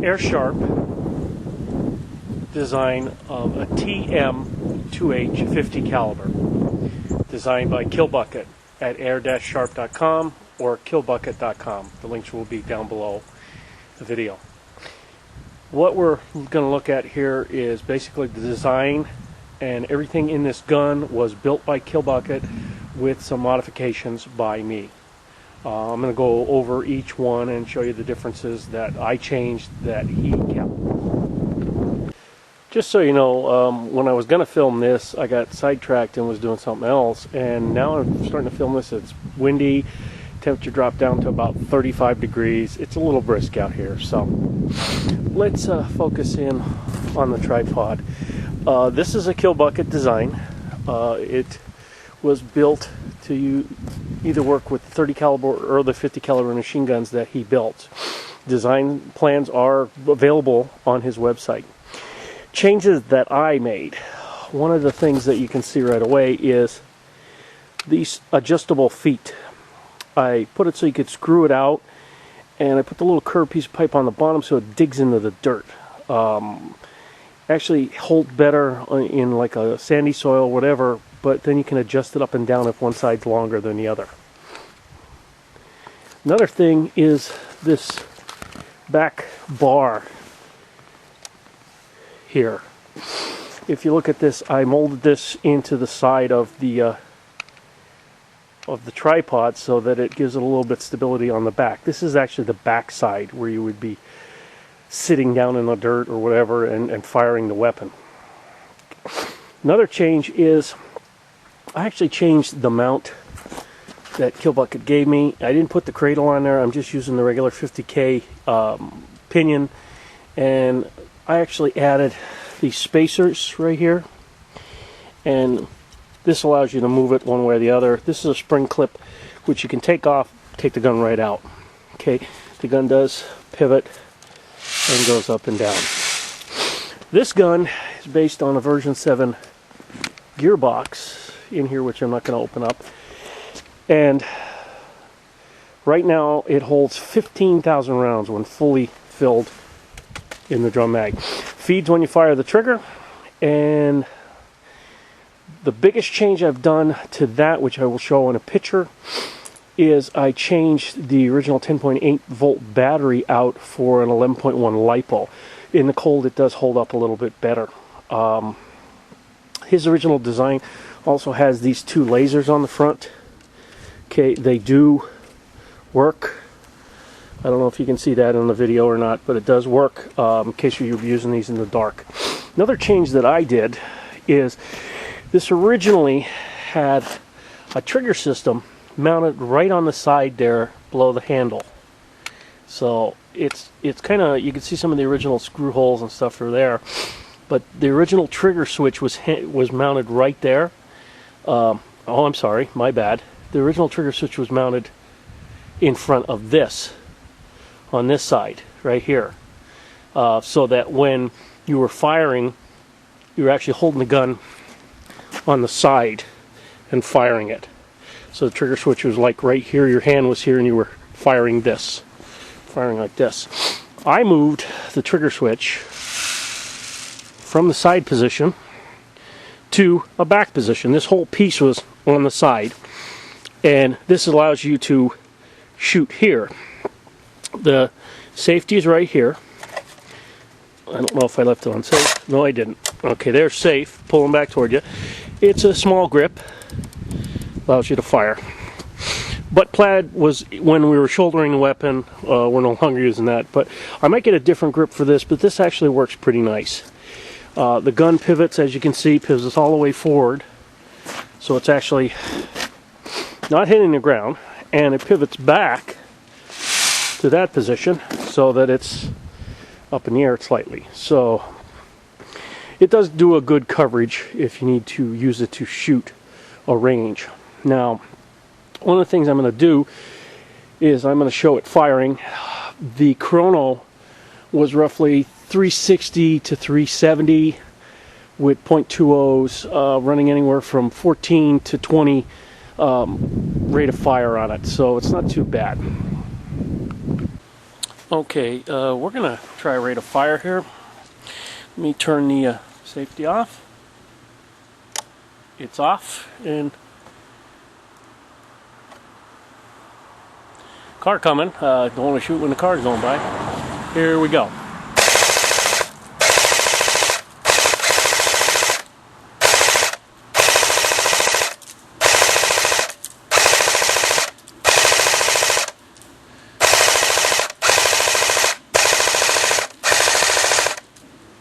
AIRSOFT design of a TM2H 50 caliber, designed by Killbucket at air-sharp.com or killbucket.com. The links will be down below the video. What we're going to look at here is basically the design, and everything in this gun was built by Killbucket with some modifications by me. I'm going to go over each one and show you the differences that I changed that he kept. Just so you know, when I was going to film this, I got sidetracked and was doing something else, and now I'm starting to film this. It's windy, temperature dropped down to about 35 degrees. It's a little brisk out here, so let's focus in on the tripod. This is a Killbucket design. It was built to either work with the 30 caliber or the 50 caliber machine guns that he built. Design plans are available on his website. Changes that I made. One of the things that you can see right away is these adjustable feet. I put it so you could screw it out, and I put the little curved piece of pipe on the bottom so it digs into the dirt. Actually hold better in like a sandy soil, whatever, but then you can adjust it up and down if one side's longer than the other. Another thing is this back bar here. If you look at this, I molded this into the side of the tripod so that it gives it a little bit of stability on the back. This is actually the back side where you would be sitting down in the dirt or whatever and firing the weapon. Another change is I actually changed the mount that Killbucket gave me. I didn't put the cradle on there. I'm just using the regular 50K pinion, and I actually added these spacers right here, and this allows you to move it one way or the other. This is a spring clip which you can take off, take the gun right out. Okay, the gun does pivot and goes up and down. This gun is based on a version 7 gearbox in here, which I'm not going to open up, and right now it holds 15,000 rounds when fully filled in the drum mag. Feeds when you fire the trigger, and the biggest change I've done to that, which I will show in a picture, is I changed the original 10.8 volt battery out for an 11.1 LiPo. In the cold it does hold up a little bit better. His original design also has these two lasers on the front. Okay, they do work. I don't know if you can see that in the video or not, but it does work in case you're using these in the dark. Another change that I did is this originally had a trigger system mounted right on the side there below the handle. So it's kind of, you can see some of the original screw holes and stuff are there, but the original trigger switch was mounted right there. Oh, I'm sorry, my bad. The original trigger switch was mounted in front of this, on this side right here, so that when you were firing, you were actually holding the gun on the side and firing it. So the trigger switch was like right here, your hand was here, and you were firing like this. I moved the trigger switch from the side position to a back position. This whole piece was on the side, and this allows you to shoot here. The safety is right here. I don't know if I left it on safe. No, I didn't. Okay, there's safe. Pull them back toward you. It's a small grip. Allows you to fire. Butt pad was when we were shouldering the weapon. We're no longer using that. But I might get a different grip for this, but this actually works pretty nice. The gun pivots, as you can see, pivots all the way forward. So it's actually not hitting the ground. And it pivots back to that position so that it's up in the air slightly. So it does do a good coverage if you need to use it to shoot a range. Now, one of the things I'm going to do is I'm going to show it firing. The chrono was roughly 360 to 370 with .20s, running anywhere from 14 to 20 rate of fire on it, so it's not too bad. Okay, we're going to try a rate of fire here. Let me turn the safety off. It's off, and car coming. Don't want to shoot when the car's going by. Here we go.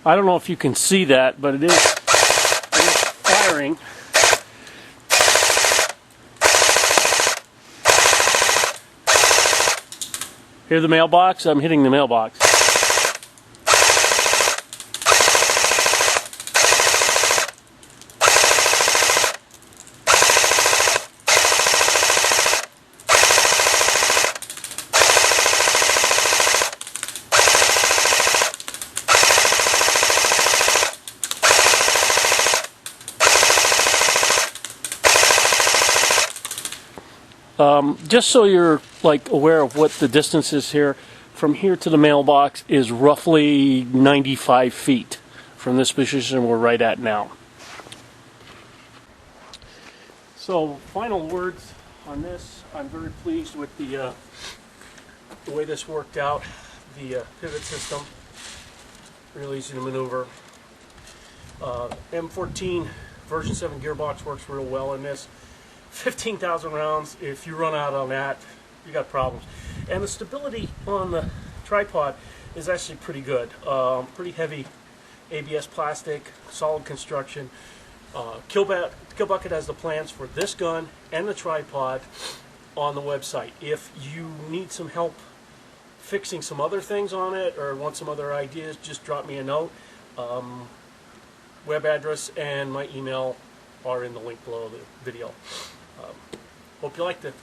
I don't know if you can see that, but it is firing. Hear the mailbox? I'm hitting the mailbox. Just so you're like aware of what the distance is here, from here to the mailbox is roughly 95 feet from this position we're right at now. So final words on this. I'm very pleased with the way this worked out. The pivot system, really easy to maneuver. M14 version 7 gearbox works real well in this. 15,000 rounds, if you run out on that, you got problems. And the stability on the tripod is actually pretty good. Pretty heavy ABS plastic, solid construction. Killbucket has the plans for this gun and the tripod on the website. If you need some help fixing some other things on it or want some other ideas, just drop me a note. Web address and my email are in the link below the video. Hope you liked it.